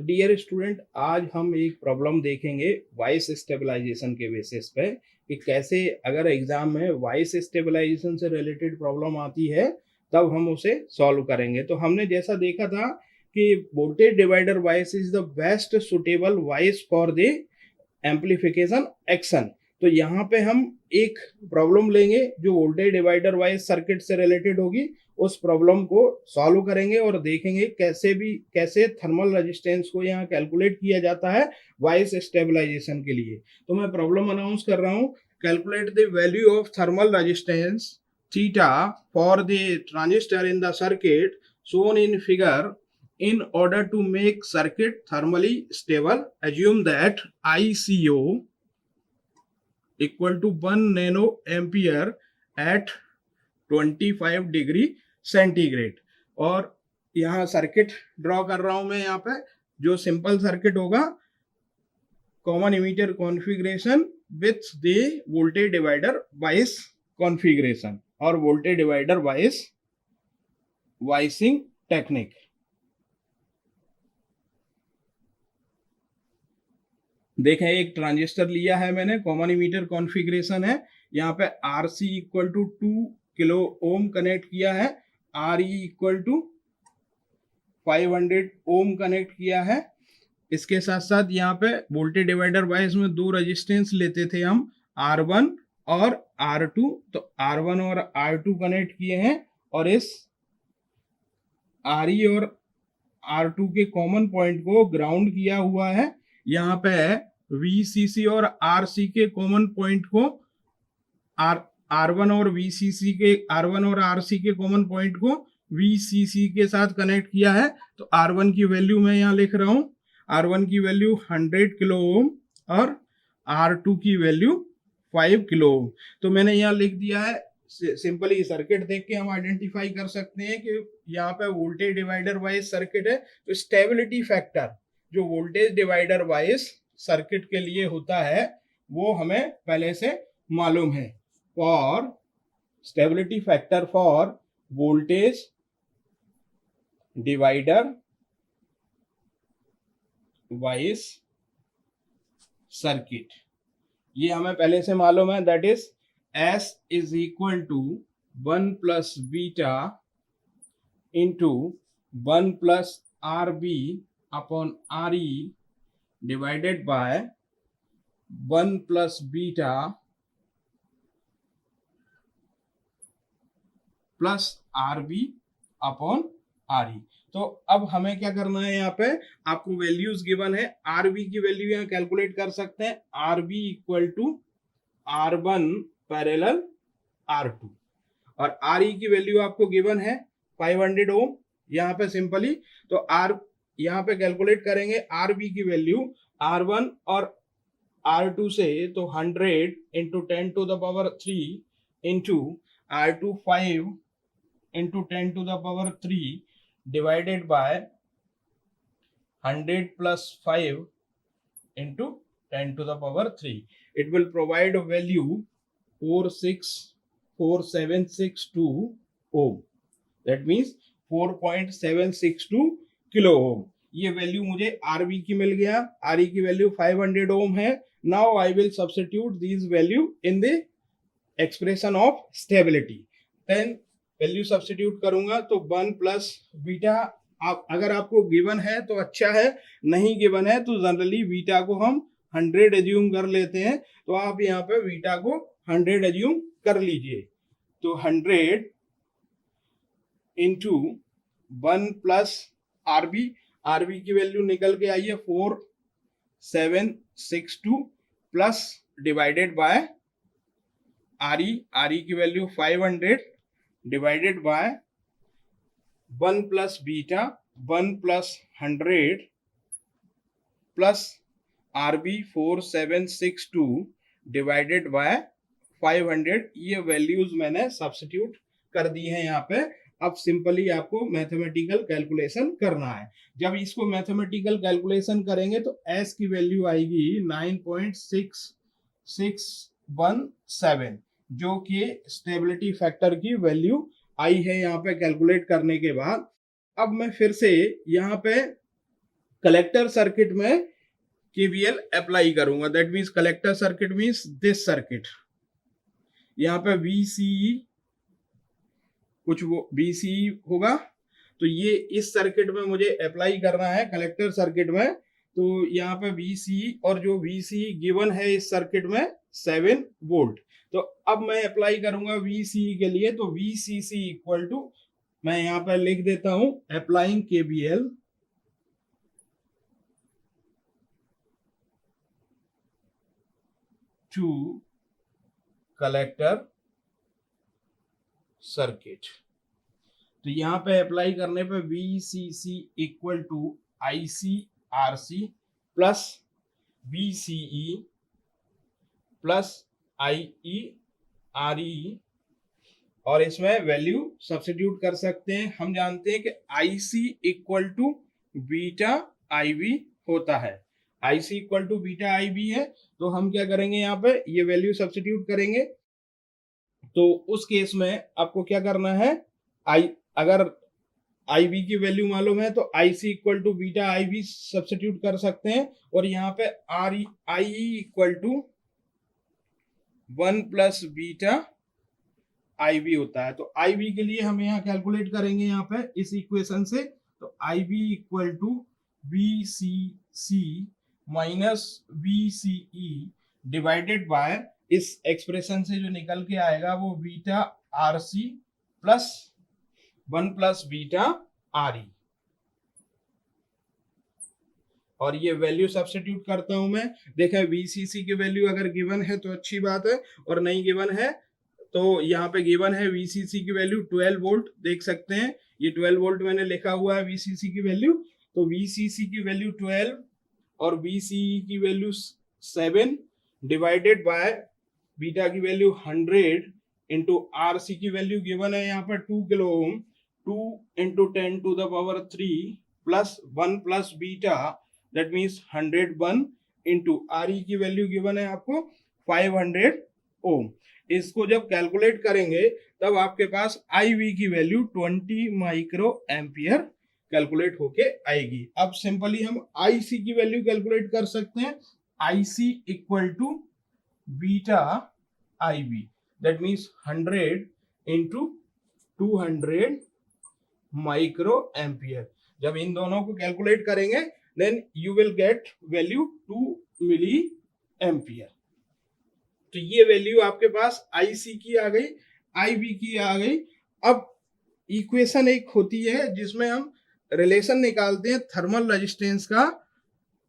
तो dear student, आज हम एक प्रॉब्लम देखेंगे वॉइस स्टेबलाइजेशन के बेसिस पे कि कैसे अगर एग्जाम में वॉइस स्टेबलाइजेशन से रिलेटेड प्रॉब्लम आती है तब हम उसे सॉल्व करेंगे। तो हमने जैसा देखा था कि voltage divider voice is the best suitable voice for the amplification action. तो यहाँ पे हम एक प्रॉब्लम लेंगे जो वोल्टेज डिवाइडर वाइज सर्किट से रिलेटेड होगी, उस प्रॉब्लम को सॉल्व करेंगे और देखेंगे कैसे थर्मल रेजिस्टेंस को यहाँ कैलकुलेट किया जाता है वॉइस स्टेबलाइजेशन के लिए। तो मैं प्रॉब्लम अनाउंस कर रहा हूँ। Calculate the value of thermal resistance theta for the transistor in the circuit shown in figure. In order to make circuit thermally stable, assume that ICO equal to 1 nano ampere at 25 degree centigrade. और यहाँ circuit draw कर रहा हूं मैं। यहाँ पे जो simple circuit होगा, common emitter configuration with the voltage divider vice configuration और वोल्टेज डिवाइडर वाइस वाइसिंग टेक्निक। देखें, एक ट्रांजिस्टर लिया है मैंने, कॉमन इमीटर कॉन्फ़िगरेशन है। यहाँ पे RC equal to 2 kilo ohm connect किया है, RE equal to 500 ohm connect किया है। इसके साथ साथ यहाँ पे वोल्टेज डिवाइडर वाइज में दो रेजिस्टेंस लेते थे हम, R1 और R2। तो R1 और R2 कनेक्ट किए हैं और इस RE और R2 के कॉमन पॉइंट को ग्राउंड किया हुआ है। यहाँ पे VCC और RC के कॉमन पॉइंट को R1 और VCC के R1 और RC के कॉमन पॉइंट को VCC के साथ कनेक्ट किया है। तो R1 की वैल्यू मैं यहाँ लिख रहा हूँ, R1 की वैल्यू 100 किलो ओम और R2 की वैल्यू 5 किलो ओम। तो मैंने यहाँ लिख दिया है। सिंपली सर्किट देख के हम आइडेंटिफाई कर सकते हैं कि यहाँ पे वोल्टेज डिवाइडर वाइज सर्किट है। तो स्टेबिलिटी फैक्टर जो वोल्टेज डिवाइडर वाइज सर्किट के लिए होता है वो हमें पहले से मालूम है। For stability factor for voltage divider wise circuit, ये हमें पहले से मालूम है। That is S is equal to 1 plus beta into 1 plus RB upon RE divided by 1 plus beta plus RB upon RE। तो अब हमें क्या करना है, यहाँ पे आपको वैल्यूज गिवन है। RB की वैल्यू यहाँ कैलकुलेट कर सकते हैं, RB equal to R1 parallel R2 और RE की वैल्यू आपको गिवन है 500 ओम। यहाँ पे सिंपली तो यहाँ पे कैलकुलेट करेंगे RB की वैल्यू R1 और R2 से, तो 100 into 10 to the power 3 into R2 5 into 10 to the power 3 divided by 100 plus 5 into 10 to the power 3। It will provide a value 4.762 ohm. That means 4.762 kilo ohm. ये value मुझे RB की मिल गया। RE की value 500 ohm है। Now I will substitute this value in the expression of stability. Then value substitute करूंगा तो 1 plus beta, आप अगर आपको गिवन है तो अच्छा है, नहीं गिवन है तो जनरली बीटा को हम 100 एज्यूम कर लेते हैं। तो आप यहाँ पे बीटा को 100 एज्यूम कर लीजिए। तो 100 इंटू 1 प्लस RB की वैल्यू निकल के आई है 4762 प्लस डिवाइडेड बाय RE की value 500 divided by 1 plus beta 1 plus 100 plus RB 4762 divided by 500। ये वैल्यूज मैंने सब्स्टिट्यूट कर दी है यहाँ पे। अब सिंपली आपको मैथमेटिकल कैलकुलेशन करना है। जब इसको मैथमेटिकल कैलकुलेशन करेंगे तो S की वैल्यू आएगी 9.6617, जो कि स्टेबिलिटी फैक्टर की वैल्यू आई है यहाँ पे कैलकुलेट करने के बाद। अब मैं फिर से यहाँ पे कलेक्टर सर्किट में केवीएल अप्लाई करूंगा। That means collector circuit means this circuit, यहाँ पे VCE कुछ वो VCE होगा, तो ये इस सर्किट में मुझे अप्लाई करना है कलेक्टर सर्किट में। तो यहाँ पे VCE और जो VCE गिवन है इस सर्किट में 7 वोल्ट। तो अब मैं अप्लाई करूंगा VCE के लिए, तो VCC इक्वल टू, मैं यहाँ पे लिख देता हूं applying KVL to collector circuit. तो यहाँ पे अप्लाई करने पे VCC equal to ICRC plus VCE plus IERE, और इसमें वैल्यू सब्स्टिट्यूट कर सकते हैं। हम जानते हैं कि IC equal to beta IB होता है, IC equal to beta IB है। तो हम क्या करेंगे, यहाँ पे ये वैल्यू सब्स्टिट्यूट करेंगे। तो उस केस में आपको क्या करना है, अगर IB की वैल्यू मालूम है तो IC equal to beta IB substitute कर सकते हैं, और यहाँ पे IE equal to 1 plus beta IB होता है। तो IB के लिए हम यहाँ कैलकुलेट करेंगे यहाँ पे इस इक्वेशन से, तो IB equal to VCC minus VCE divided by, इस एक्सप्रेशन से जो निकल के आएगा वो beta RC plus 1 plus beta RE, और ये वैल्यू सब्स्टिट्यूट करता हूं मैं। देखें VCC की वैल्यू अगर गिवन है तो अच्छी बात है, और नहीं गिवन है तो यहाँ पे गिवन है VCC की वैल्यू 12 वोल्ट, देख सकते हैं ये 12 वोल्ट मैंने लिखा हुआ है VCC की वैल्यू। तो VCC की वैल्यू 12 और VCE की वैल्यू 7 डिवाइडेड बाय बीटा की वैल्यू 100 इंटू RC की वैल्यू गिवन है यहाँ पर 2 kilo ohm, 2 into 10 to the power 3 plus 1 plus beta, that means 101 into RE की वैल्यू गिवन है आपको 500 ओम। इसको जब कैलकुलेट करेंगे तब आपके पास IV की वैल्यू 20 माइक्रो एम्पियर कैलकुलेट होके आएगी। अब सिंपली हम IC की वैल्यू कैलकुलेट कर सकते हैं। IC equal to beta IB, that means 100 into 200 micro ampere. जब इन दोनों को कैलकुलेट करेंगे then you will get value 2 milli ampere. तो ये वैल्यू आपके पास IC की आ गई, IB की आ गई। अब इक्वेशन एक होती है जिसमें हम रिलेशन निकालते हैं थर्मल रेजिस्टेंस का,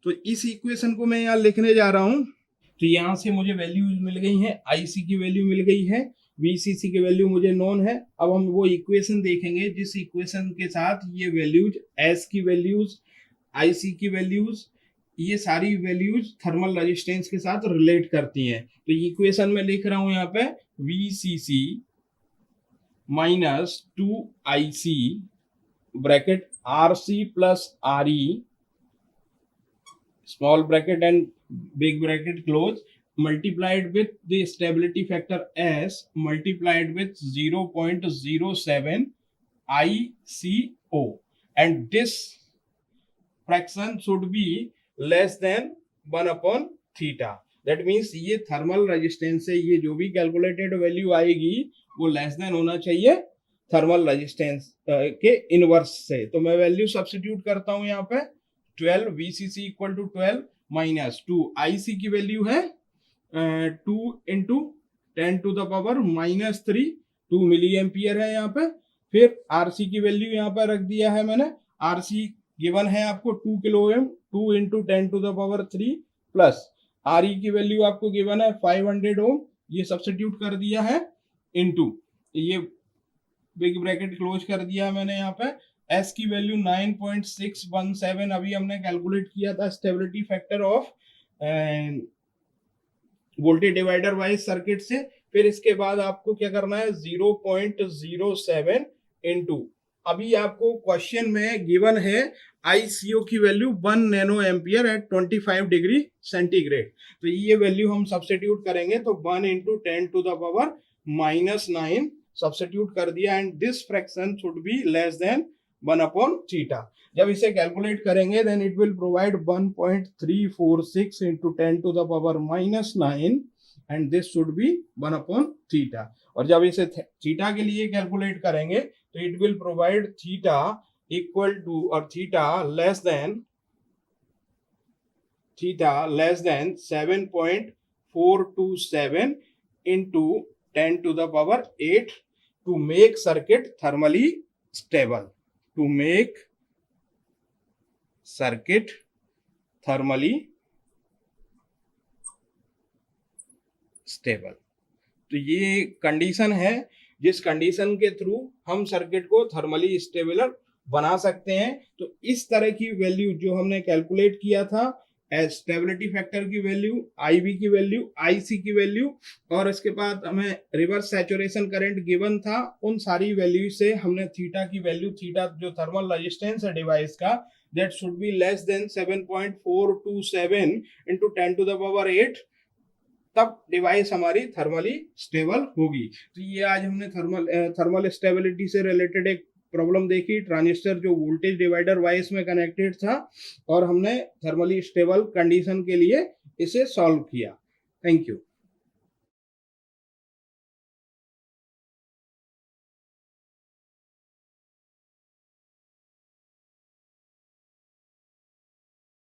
तो इस इक्वेशन को मैं यहाँ लिखने जा रहा हूं। तो यहाँ से मुझे वैल्यूज मिल गई हैं, IC की वैल्यू मिल गई है, VCC की वैल्यू मुझे नोन है। अब हम वो इक्वेशन देखेंगे जिस इक्वेशन के साथ ये वैल्यूज, S की वैल्यूज, IC की वैल्यूज, ये सारी वैल्यूज थर्मल रेजिस्टेंस के साथ रिलेट करती हैं। तो इक्वेशन में लिख रहा हूं यहाँ पे VCC minus 2IC bracket RC plus RE small bracket and big bracket close, multiplied with the stability factor S multiplied with 0.07 ICO, and this fraction should be less than 1 upon theta. That means ये thermal resistance से ये जो भी calculated value आएगी वो less than होना चाहिए thermal resistance के इनवर्स से। तो मैं वैल्यू सब्स्टिट्यूट करता हूं यहाँ पे 12 VCC equal to 12 minus 2 IC की वैल्यू है 2 into 10 to the power minus 3, 2 milli ampere है यहाँ पे। फिर RC की वैल्यू यहाँ पे रख दिया है मैंने, RC गिवन है आपको 2 kilo ohm, 2 into 10 to the power 3 plus RE की वैल्यू आपको गिवन है 500 ओम, ये सब्स्टिट्यूट कर दिया है इंटू ये बिग ब्रैकेट क्लोज कर दिया मैंने यहाँ पे। S की वैल्यू 9.617 अभी हमने कैलकुलेट किया था stability factor of voltage divider wise circuit से। फिर इसके बाद आपको क्या करना है 0.07 इंटू, अभी आपको क्वेश्चन में गिवन है ICO की value 1 nano ampere at 25 degree centigrade. तो ये वैल्यू हम सब्स्टिट्यूट करेंगे तो 1 into 10 to the power minus 9 substitute कर दिया, and this fraction should be less than 1/θ। जब इसे कैलकुलेट करेंगे then it will provide 1.346 into 10⁻⁹ and this should be 1/θ। और जब इसे थीटा के लिए कैलकुलेट करेंगे तो it will provide theta equal to और theta less than 7.427 into 10⁸ to make circuit thermally stable. तो ये कंडीशन है जिस कंडीशन के थ्रू हम सर्किट को थर्मली स्टेबल बना सकते हैं। तो इस तरह की वैल्यू जो हमने कैलकुलेट किया था, स्टेबिलिटी फैक्टर की वैल्यू, आईवी की वैल्यू, आईसी की वैल्यू, और इसके बाद हमें रिवर्स सैचुरेशन करंट गिवन था, उन सारी वैल्यू से हमने थीटा की वैल्यू, थीटा जो थर्मल रेजिस्टेंस है डिवाइस का, that should be less than 7.427 into 10⁸, तब डिवाइस हमारी थर्मली स्टेबल होगी। तो ये आज हमने थर्मल स्टेबिलिटी से रिलेटेड एक प्रॉब्लम देखी। ट्रांजिस्टर जो वोल्टेज डिवाइडर वाइस में कनेक्टेड था और हमने थर्मली स्टेबल कंडीशन के लिए इसे सॉल्व किया। Thank you.